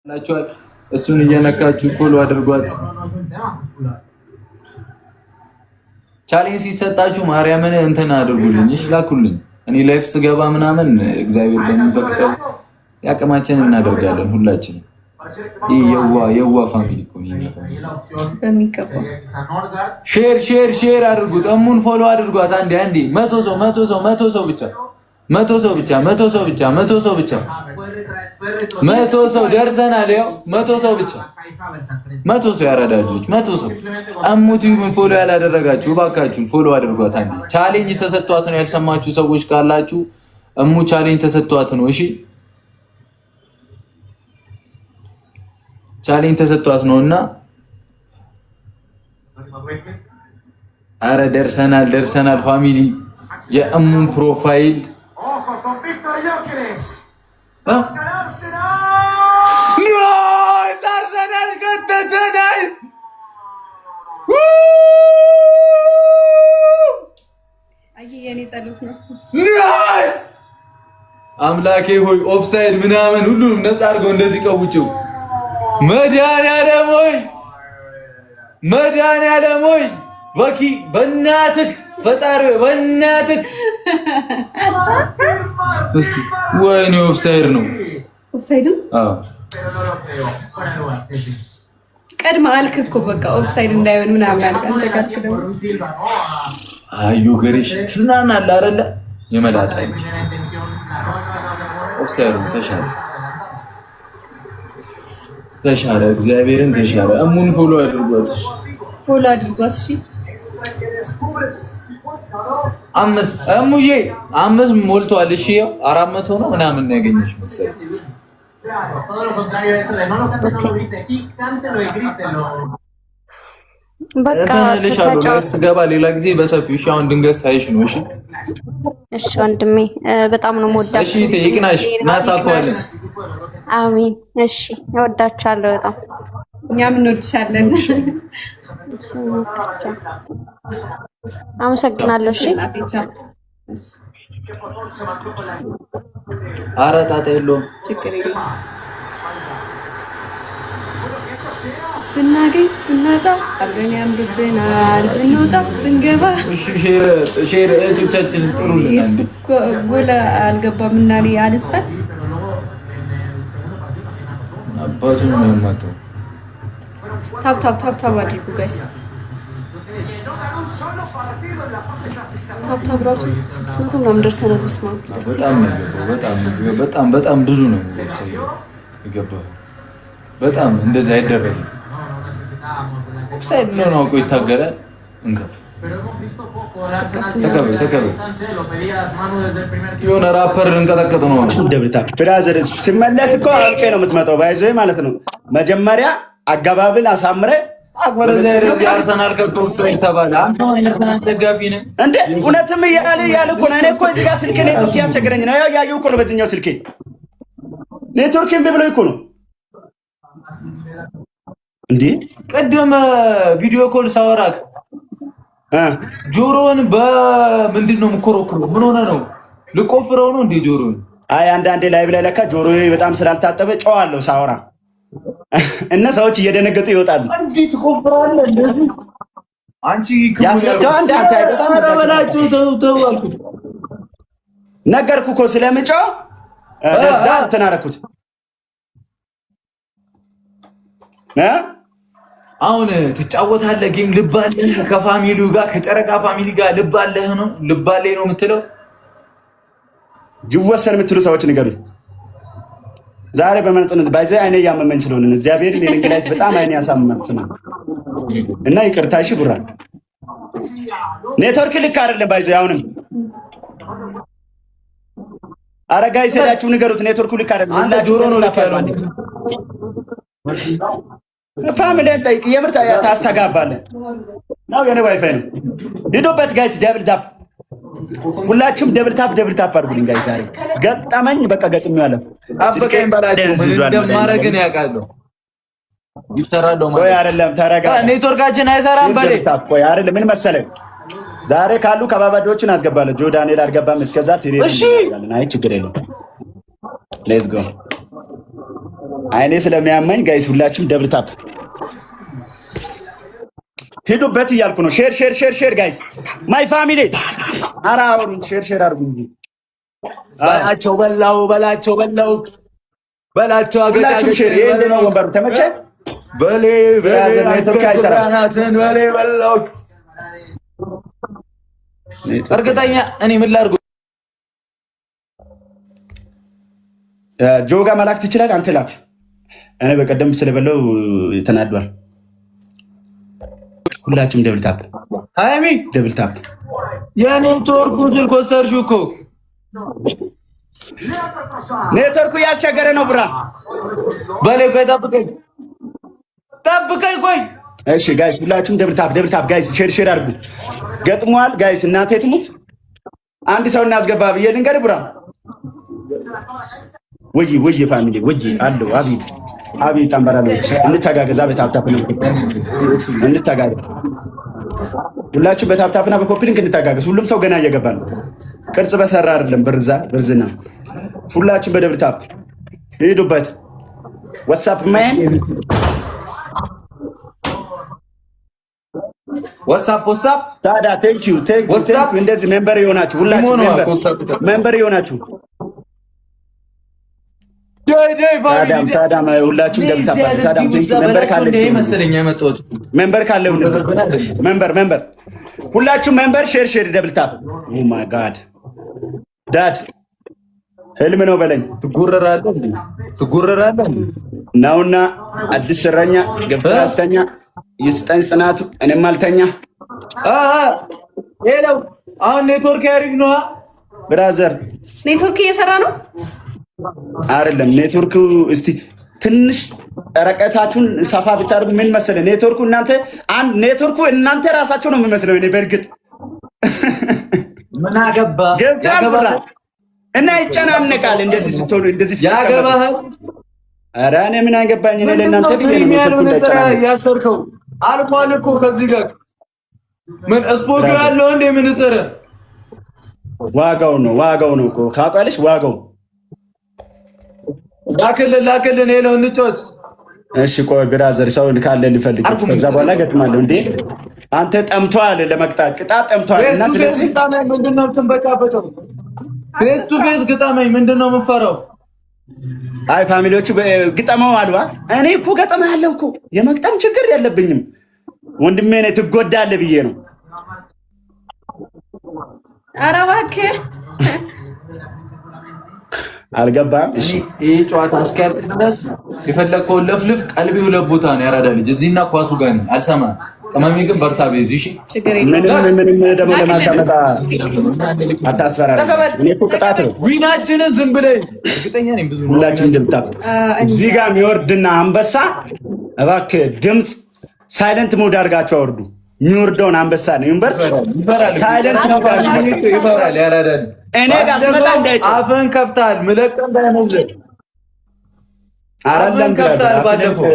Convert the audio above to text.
ላችኋል እሱን እየነካችሁ ፎሎ አድርጓት። ቻሌንጅ ሲሰጣችሁ ማርያምን እንትን አድርጉልኝ፣ እሺ ላኩልኝ። እኔ ላይፍ ስገባ ምናምን እግዚአብሔር በሚፈቅደው ያቅማችንን እናደርጋለን ሁላችንም። ይህ የዋ ፋሚሊ እኮ ነው። ሼር አድርጉት። እሙን ፎሎ አድርጓት። አንዴ መቶ ሰው ደርሰናል። ያው መቶ ሰው ብቻ ያረዳጆች 100 ሰው። እሙቲዩብን ፎሎ ያላደረጋችሁ እባካችሁን ፎሎ አድርጓት። አንዴ ቻሌንጅ ተሰጥቷት ነው። ያልሰማችሁ ሰዎች ካላችሁ እሙ ቻሌንጅ ተሰጥቷት ነው። እሺ ቻሌንጅ ተሰጥቷት ነውና አረ ደርሰናል ፋሚሊ። የእሙን ፕሮፋይል አርሰናል ከተተናል። አምላኬ ሆይ ኦፍሳይድ ምናምን ሁሉንም ነፃ አድርገው እንደዚህ ቀውጭው። መድኃኒዓለም ሆይ በኪ በእናትህ ፈጣሪ በእናትህ እስቲ ወይኔ ኦፍሳይድ ነው። አዎ ቀድማ አልክ እኮ በቃ ኦፍሳይድ እንዳይሆን ምናምን አልተካከለው። አዩ ገሪሽ ትዝናናለህ አይደለ? የመላጣ እንጂ ኦፍሳይድ ተሻለ። እግዚአብሔርን ተሻለ። እሙን ፎሎ አድርጓት። እሺ እሙዬ 5 ሞልቷል። እሺ ያው 400 ነው ምናምን ነው ያገኘችው መሰለኝ። በቃ ስገባ ሌላ ጊዜ በሰፊው። እሺ አሁን ድንገት ሳይሽ ነው። እሺ ወንድሜ በጣም ነው የምወዳችሁ። እሺ ይቅናሽ ናሳኳለ። አሜን። እሺ እወዳችኋለሁ በጣም። እኛም እንወድሻለን። አመሰግናለሁ። እሺ ኧረ ጣጣ የለውም፣ ችግር የለውም። ብናገኝ ብናጣ አብረን ያምርብናል፣ ብንወጣ ብንገባ። እሺ ሼር እህቶቻችንን ጥሩልናል። ጎል አልገባም እና እኔ አልስፈን አባቱ ነው የማተው። ታብ አድርጉ ጋይስ። ታብ ራሱ 600 ምናምን ደርሰናል። በጣም ብዙ ነው የገባው። በጣም እንደዚህ አይደረግም። ኦፍሳይድ ነው አውቆ ይታገላል። እንከፍ ተከበይ የሆነ ራፐር ልንቀጠቀጥ ነው። ደብታ ብራዘር ሲመለስ እኮ አልቄ ነው የምትመጣው። ባይዘይ ማለት ነው መጀመሪያ አገባብን አሳምረ አርሰናል ከቶፍቶይል ተባለ። አንተ አርሰናል ደጋፊ ነህ እንዴ? እውነትም እያለ እኮ ነው። እኔ እኮ እዚህ ጋር ስልኬ ኔትወርክ ያስቸግረኝ ነው። ያየው እኮ ነው በዚህኛው ስልኬ ኔትወርክ እምቢ ብሎ እኮ ነው እንዴ። ቅድም ቪዲዮ ኮል ሳወራክ ጆሮን በምንድን ነው የምኮረኩረው? ምን ሆነ ነው? ልቆፍረው ነው እንዴ ጆሮን? አይ አንዳንዴ ላይቭ ላይ ለካ ጆሮዬ በጣም ስላልታጠበ ጨዋለሁ ሳወራ እና ሰዎች እየደነገጡ ይወጣሉ። እንዴት ትቆፍራለህ እንደዚህ? አንቺ ያስለካው አንተ አይበጣም አረበላችሁ። ተው አልኩት። ነገርኩ እኮ ስለምጫው ለዛ ተናረኩት። አሁን ትጫወታለህ ጌም ልባለህ ከፋሚሊው ጋር ከጨረቃ ፋሚሊ ጋር ልባለህ ነው ልባለህ ነው የምትለው? ይወሰን የምትሉ ሰዎች ንገሩኝ። ዛሬ በመንጽነት ባይዘ አይኔ ያመመኝ ስለሆነ እግዚአብሔር ለልንገላይት በጣም አይኔ ያሳመመኝ ነው እና ይቅርታ። እሺ ቡራ ኔትወርክ ልክ አይደለም ባይዘ። አሁንም አረጋይ ሰዳችሁ ንገሩት። ኔትወርኩ ልክ አይደለም። አንተ ጆሮ ነው ልክ ያለው። ፋሚሊን ጠይቅ። የምር ታስተጋባለህ ነው የኔ ዋይፋይ ነው። ሂዱበት ጋይስ። ደብል ታፕ ሁላችሁም ደብል ታፕ አድርጉልኝ ጋይስ። ዛሬ ገጠመኝ በቃ ገጥሜዋለሁ። አበቀኝ ባላችሁ ምን እንደማረግን ያውቃለሁ። ይፍተራለው ማለት ወይ አይደለም። ተረጋ። ኔትወርካችን አይሰራም በሌ ወይ አይደለም። ምን መሰለህ ዛሬ ካሉ ከባባዶችን አስገባለሁ። ጆ ዳንኤል አልገባም እስከዛ ትሪት እሺ፣ አይ ችግር የለም። ሌትስ ጎ አይኔ ስለሚያመኝ ጋይስ ሁላችሁም ደብል ታፕ ሂዱበት እያልኩ ነው። ሼር ሼር ሼር ሼር ጋይስ ማይ ፋሚሊ ኧረ አውሩኝ ሼር ሼር አድርጉ እንጂ በላቸው በላቸው በላቸው ሁላችሁም ሼር። ይሄ ነው ወንበሩ ተመቸ በሌ ናትን በሌ በላው እርግጠኛ እኔ ምን ላድርግ ጆጋ መላክ ትችላለህ አንተ ላክ። እኔ በቀደም ስለበለው ተናዷል። ሁላችሁም ደብል ታፕ ሃይሚ ደብል ታፕ የኔም ቶርኩን ስልክ ወሰድሽው እኮ ኔትወርኩ ያስቸገረ ነው ብራ በሌ ቆይ ጠብቀኝ ቆይ እሺ ጋይስ ሁላችሁም ደብል ታፕ ጋይስ ሼር ሼር አድርጉ። ገጥሟል ጋይስ እናቴ ትሙት አንድ ሰው እናስገባ ብዬ ልንገር ብራ ወይ ፋሚሊ ወይ አለው አቤት አንበራለች እንተጋገዛ በታፕታፕ ነው እንተጋገዝ ሁላችሁ በታፕታፕና በኮፒሊንግ እንተጋገዝ። ሁሉም ሰው ገና እየገባ ነው። ቅርጽ በሰራ አይደለም ብርዝና ሁላችሁ በደብል ታፕ ሄዱበት። ዋትስአፕ ማን ዋትስአፕ ታዳ ቴንክ ዩ እንደዚህ ሜምበር ይሆናችሁ ሁላችሁ ሜምበር ይሆናችሁ ሳዳም ሁላችሁም ደብታባል። ሳዳም ሜምበር ካለው ሜምበር ሁላችሁም ሜምበር ሼር ደብልታብ ኦ ማይ ጋድ ዳድ ህልም ነው በለኝ። ትጉረራለህ ነውና አዲስ ስረኛ ገብተህ አስተኛ ይስጠኝ ጽናቱ እኔም አልተኛ። ሄለው አሁን ኔትወርክ አሪፍ ነው ብራዘር። ኔትወርክ እየሰራ ነው አይደለም? ኔትወርኩ እስቲ ትንሽ ረቀታችሁን ሰፋ ብታደርጉ ምን መሰለህ ኔትወርኩ እናንተ ራሳችሁ ነው የሚመስለው። እኔ በእርግጥ ምን አገባ እና ይጨናነቃል እንደዚህ ስትሆኑ እንደዚህ ያገባህ። ኧረ እኔ ምን አገባኝ እኔ ለእናንተ ያሰርከው አልኳል እኮ ከዚህ ጋር ምን ስፖክ ያለው እንደ ምን ሰረ ዋጋው ነው እኮ ካውቃለሽ ዋጋው ላክልን ሄለው እንጫወት። እሺ ቆይ ብራዘር ሰውን ካለ ልፈልግ ከዛ በኋላ ገጥማለሁ። እንዴ አንተ ጠምቷል ለመቅጣት ቅጣት ጠምቷል እና ስለዚህ ምንድነው ትንበጫበጨው? ፌስ ቱ ፌስ ግጠመኝ ምንድነው የምፈራው? አይ ፋሚሊዎቹ ግጠመው አልባ እኔ እኮ ገጠመሃለሁ እኮ የመቅጠም ችግር የለብኝም ወንድሜ ነህ ትጎዳለህ ብዬ ነው። ኧረ እባክህ አልገባም። እሺ ይሄ ጨዋታ እስኪያልቅ ድረስ የፈለከውን ለፍልፍ ቀልቢ ሁለት ቦታ ነው ያራዳ ልጅ እዚህና ኳሱ ጋር ነው። አልሰማህም። ቅመሜ ግን በርታ በዚህ እሺ። ምንም ደግሞ ለማታመጣ አታስፈራራ። እኔ እኮ ቅጣት ነው ዊናችንን ዝም ብለህ እርግጠኛ ነኝ ብዙ ሁላችን ድምጣ እዚህ ጋር የሚወርድና አንበሳ እባክህ ድምፅ ሳይለንት ሞድ አድርጋችሁ አወርዱ። የሚወርደውን አንበሳ ነው ዩኒቨርስ ሳይለንት ሞድ ይፈራል ያራዳል። እኔ ጋር ስመጣ እንዳይጨው አፈን ከፍታል ምለቀም እንዳይመስልህ። አፈን ከፍታል ባለፈው